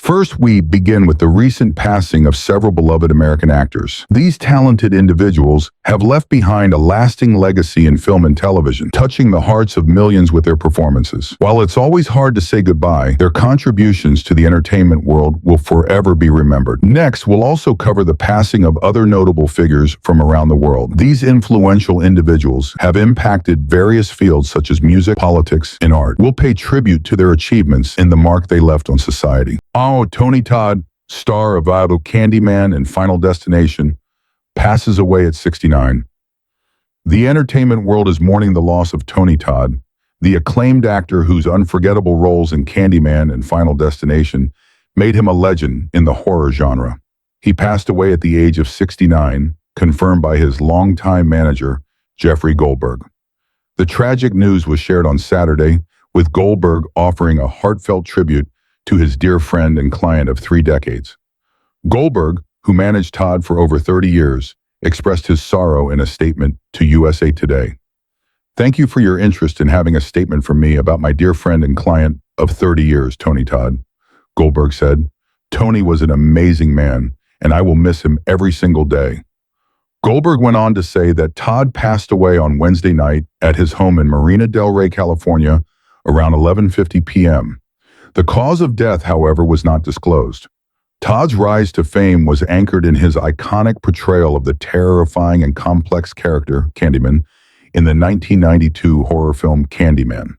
First, we begin with the recent passing of several beloved American actors. These talented individuals have left behind a lasting legacy in film and television, touching the hearts of millions with their performances. While it's always hard to say goodbye, their contributions to the entertainment world will forever be remembered. Next, we'll also cover the passing of other notable figures from around the world. These influential individuals have impacted various fields such as music, politics, and art. We'll pay tribute to their achievements and the mark they left on society. Tony Todd, star of Idol, Candyman, and Final Destination, passes away at 69. The entertainment world is mourning the loss of Tony Todd, the acclaimed actor whose unforgettable roles in Candyman and Final Destination made him a legend in the horror genre. He passed away at the age of 69, confirmed by his longtime manager, Jeffrey Goldberg. The tragic news was shared on Saturday, with Goldberg offering a heartfelt tribute to his dear friend and client of 3 decades. Goldberg, who managed Todd for over 30 years, expressed his sorrow in a statement to USA Today. "Thank you for your interest in having a statement from me about my dear friend and client of 30 years, Tony Todd," Goldberg said. "Tony was an amazing man, and I will miss him every single day." Goldberg went on to say that Todd passed away on Wednesday night at his home in Marina del Rey, California, around 11:50 p.m. The cause of death, however, was not disclosed. Todd's rise to fame was anchored in his iconic portrayal of the terrifying and complex character, Candyman, in the 1992 horror film Candyman.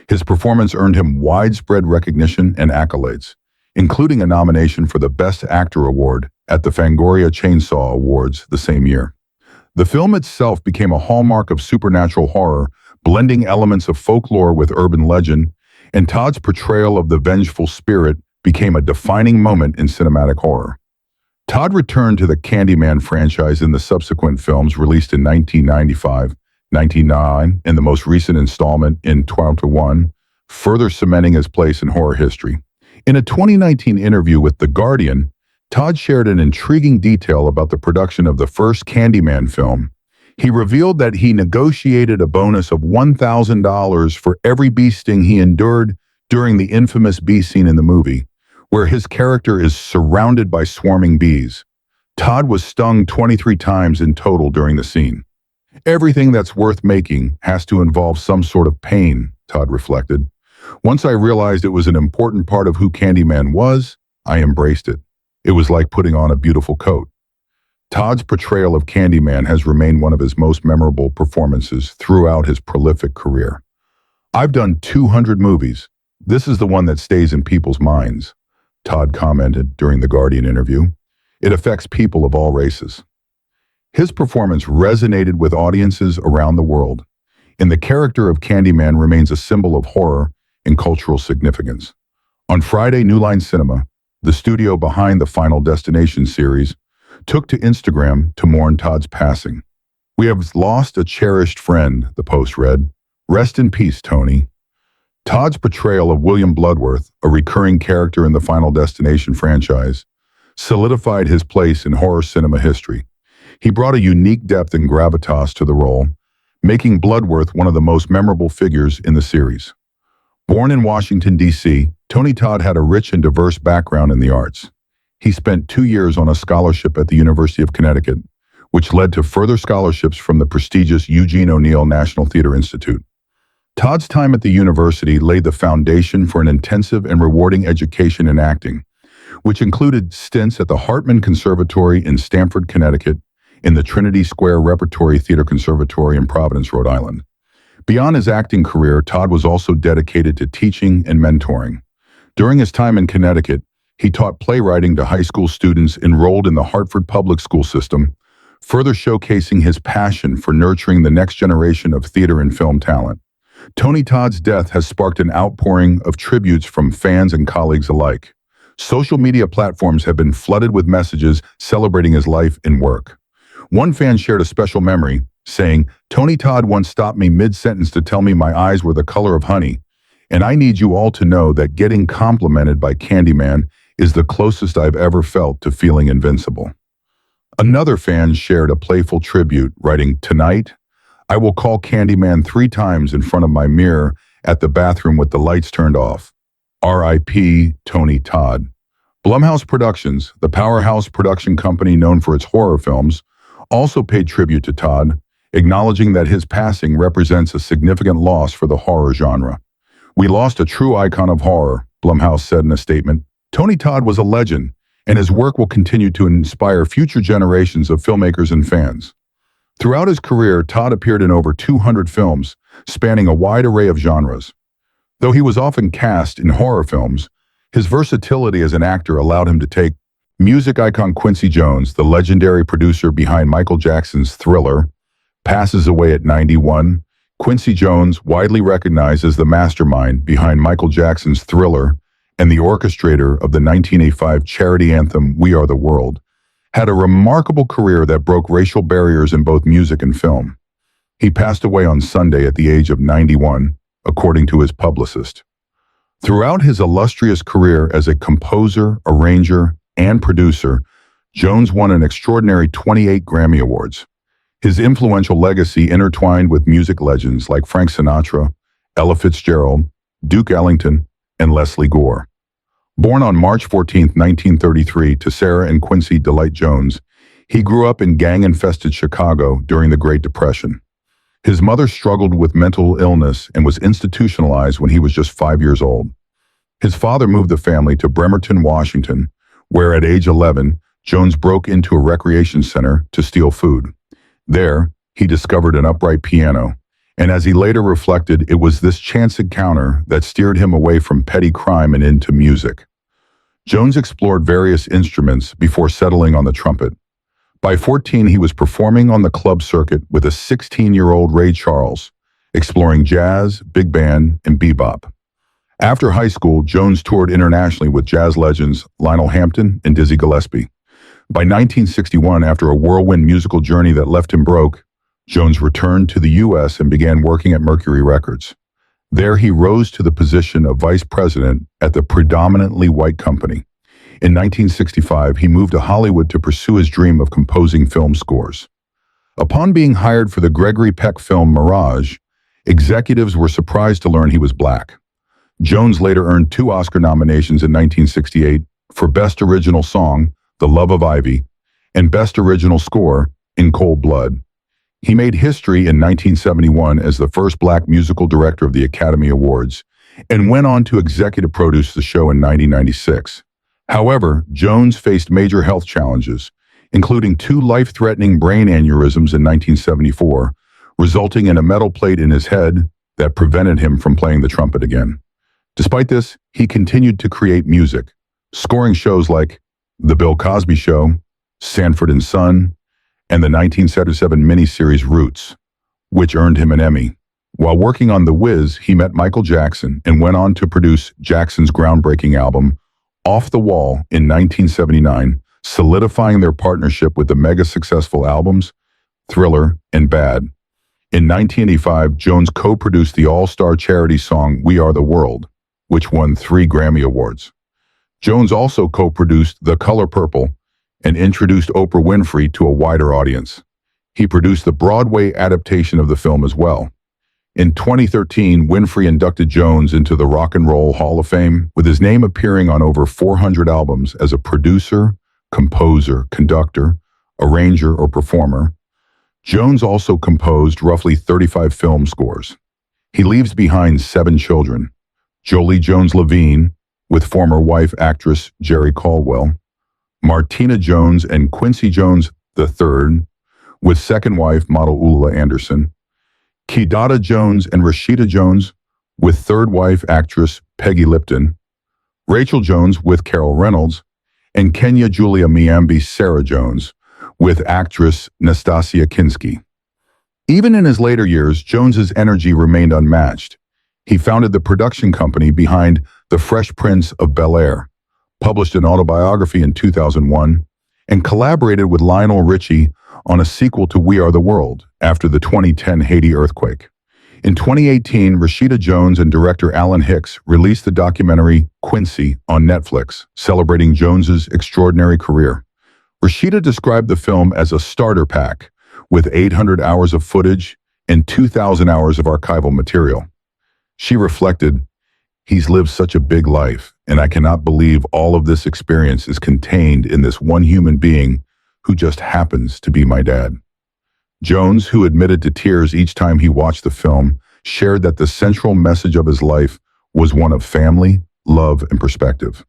His performance earned him widespread recognition and accolades, including a nomination for the Best Actor award at the Fangoria Chainsaw Awards the same year. The film itself became a hallmark of supernatural horror, blending elements of folklore with urban legend, and Todd's portrayal of the vengeful spirit became a defining moment in cinematic horror. Todd returned to the Candyman franchise in the subsequent films released in 1995, 1999, and the most recent installment in 2001, further cementing his place in horror history. In a 2019 interview with The Guardian, Todd shared an intriguing detail about the production of the first Candyman film. He revealed that he negotiated a bonus of $1,000 for every bee sting he endured during the infamous bee scene in the movie, where his character is surrounded by swarming bees. Todd was stung 23 times in total during the scene. "Everything that's worth making has to involve some sort of pain," Todd reflected. "Once I realized it was an important part of who Candyman was, I embraced it. It was like putting on a beautiful coat." Todd's portrayal of Candyman has remained one of his most memorable performances throughout his prolific career. "I've done 200 movies. This is the one that stays in people's minds," Todd commented during the Guardian interview. "It affects people of all races." His performance resonated with audiences around the world, and the character of Candyman remains a symbol of horror and cultural significance. On Friday, New Line Cinema, the studio behind the Final Destination series, took to Instagram to mourn Todd's passing. "We have lost a cherished friend," the post read. "Rest in peace, Tony." Todd's portrayal of William Bloodworth, a recurring character in the Final Destination franchise, solidified his place in horror cinema history. He brought a unique depth and gravitas to the role, making Bloodworth one of the most memorable figures in the series. Born in Washington, D.C., Tony Todd had a rich and diverse background in the arts. He spent 2 years on a scholarship at the University of Connecticut, which led to further scholarships from the prestigious Eugene O'Neill National Theater Institute. Todd's time at the university laid the foundation for an intensive and rewarding education in acting, which included stints at the Hartman Conservatory in Stamford, Connecticut, and the Trinity Square Repertory Theater Conservatory in Providence, Rhode Island. Beyond his acting career, Todd was also dedicated to teaching and mentoring. During his time in Connecticut, he taught playwriting to high school students enrolled in the Hartford Public School System, further showcasing his passion for nurturing the next generation of theater and film talent. Tony Todd's death has sparked an outpouring of tributes from fans and colleagues alike. Social media platforms have been flooded with messages celebrating his life and work. One fan shared a special memory, saying, "Tony Todd once stopped me mid-sentence to tell me my eyes were the color of honey, and I need you all to know that getting complimented by Candyman is the closest I've ever felt to feeling invincible." Another fan shared a playful tribute, writing, "Tonight, I will call Candyman 3 times in front of my mirror at the bathroom with the lights turned off. R.I.P. Tony Todd." Blumhouse Productions, the powerhouse production company known for its horror films, also paid tribute to Todd, acknowledging that his passing represents a significant loss for the horror genre. "We lost a true icon of horror," Blumhouse said in a statement. "Tony Todd was a legend, and his work will continue to inspire future generations of filmmakers and fans." Throughout his career, Todd appeared in over 200 films, spanning a wide array of genres. Though he was often cast in horror films, his versatility as an actor allowed him to take music icon Quincy Jones, the legendary producer behind Michael Jackson's Thriller, passes away at 91. Quincy Jones, widely recognized as the mastermind behind Michael Jackson's Thriller and the orchestrator of the 1985 charity anthem We Are the World, had a remarkable career that broke racial barriers in both music and film. He passed away on Sunday at the age of 91, according to his publicist. Throughout his illustrious career as a composer, arranger, and producer, Jones won an extraordinary 28 Grammy Awards. His influential legacy intertwined with music legends like Frank Sinatra, Ella Fitzgerald, Duke Ellington, and Leslie Gore. Born on March 14, 1933, to Sarah and Quincy Delight Jones, he grew up in gang-infested Chicago during the Great Depression. His mother struggled with mental illness and was institutionalized when he was just 5 years old. His father moved the family to Bremerton, Washington, where at age 11, Jones broke into a recreation center to steal food. There, he discovered an upright piano, and as he later reflected, it was this chance encounter that steered him away from petty crime and into music. Jones explored various instruments before settling on the trumpet. By 14, he was performing on the club circuit with a 16-year-old Ray Charles, exploring jazz, big band, and bebop. After high school, Jones toured internationally with jazz legends Lionel Hampton and Dizzy Gillespie. By 1961, after a whirlwind musical journey that left him broke, Jones returned to the U.S. and began working at Mercury Records. There he rose to the position of vice president at the predominantly white company. In 1965, he moved to Hollywood to pursue his dream of composing film scores. Upon being hired for the Gregory Peck film Mirage, executives were surprised to learn he was black. Jones later earned 2 Oscar nominations in 1968 for Best Original Song, The Love of Ivy, and Best Original Score, In Cold Blood. He made history in 1971 as the first black musical director of the Academy Awards and went on to executive produce the show in 1996. However, Jones faced major health challenges, including 2 life-threatening brain aneurysms in 1974, resulting in a metal plate in his head that prevented him from playing the trumpet again. Despite this, he continued to create music, scoring shows like The Bill Cosby Show, Sanford and Son, and the 1977 miniseries Roots, which earned him an Emmy. While working on The Wiz, he met Michael Jackson and went on to produce Jackson's groundbreaking album, Off the Wall, in 1979, solidifying their partnership with the mega-successful albums Thriller and Bad. In 1985, Jones co-produced the all-star charity song We Are the World, which won 3 Grammy Awards. Jones also co-produced The Color Purple and introduced Oprah Winfrey to a wider audience. He produced the Broadway adaptation of the film as well. In 2013, Winfrey inducted Jones into the Rock and Roll Hall of Fame, with his name appearing on over 400 albums as a producer, composer, conductor, arranger, or performer. Jones also composed roughly 35 film scores. He leaves behind 7 children: Jolie Jones Levine, with former wife actress Jerry Caldwell; Martina Jones and Quincy Jones III, with second wife model Ula Anderson; Kidada Jones and Rashida Jones, with third wife actress Peggy Lipton; Rachel Jones with Carol Reynolds; and Kenya Julia Miambi Sarah Jones, with actress Nastasia Kinski. Even in his later years, Jones's energy remained unmatched. He founded the production company behind The Fresh Prince of Bel-Air, published an autobiography in 2001, and collaborated with Lionel Richie on a sequel to We Are the World after the 2010 Haiti earthquake. In 2018, Rashida Jones and director Alan Hicks released the documentary Quincy on Netflix, celebrating Jones's extraordinary career. Rashida described the film as a starter pack, with 800 hours of footage and 2,000 hours of archival material. She reflected, He's lived such a big life, and I cannot believe all of this experience is contained in this one human being who just happens to be my dad. Jones, who admitted to tears each time he watched the film, shared that the central message of his life was one of family, love, and perspective.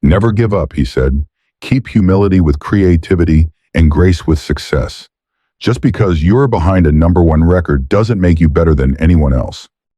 Never give up, he said. Keep humility with creativity and grace with success. Just because you're behind a #1 record doesn't make you better than anyone else.